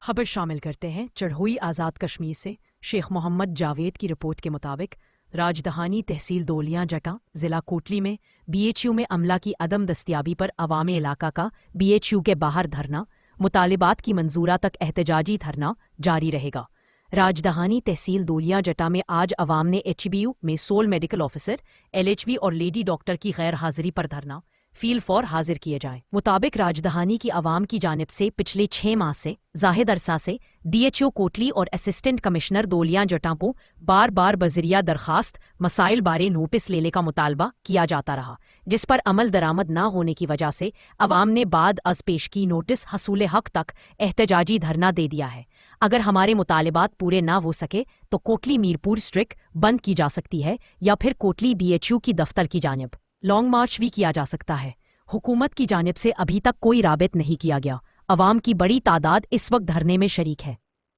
خبر شامل کرتے ہیں چڑھوئی آزاد کشمیر سے شیخ محمد جاوید کی رپورٹ کے مطابق راجدھانی تحصیل دولیاں جٹاں ضلع کوٹلی میں بی ایچ یو میں عملہ کی عدم دستیابی پر عوام علاقہ کا بی ایچ یو کے باہر دھرنا، مطالبات کی منظورہ تک احتجاجی دھرنا جاری رہے گا۔ راجدھانی تحصیل دولیاں جٹاں میں آج عوام نے ایچ بی یو میں civil medical officer, L H B اور لیڈی ڈاکٹر کی غیر حاضری پر دھرنا فیل فور حاضر کیے جائیں۔ مطابق راجدھانی کی عوام کی جانب سے پچھلے 6 ماہ سے زائد عرصہ سے ڈی ایچ او کوٹلی اور اسسٹنٹ کمشنر دولیاں جٹاں کو بار بار بذریعہ درخواست مسائل بارے نوٹس لینے کا مطالبہ کیا جاتا رہا، جس پر عمل درآمد نہ ہونے کی وجہ سے عوام نے بعد از پیشگی نوٹس حصول حق تک احتجاجی دھرنا دے دیا ہے۔ اگر ہمارے مطالبات پورے نہ ہو سکے تو کوٹلی میرپور اسٹرک بند کی جا سکتی ہے یا پھر کوٹلی بی ایچ یو کی دفتر کی جانب لانگ مارچ بھی کیا جا سکتا ہے۔ حکومت کی جانب سے ابھی تک کوئی رابط نہیں کیا گیا۔ عوام کی بڑی تعداد اس وقت دھرنے میں شریک ہے۔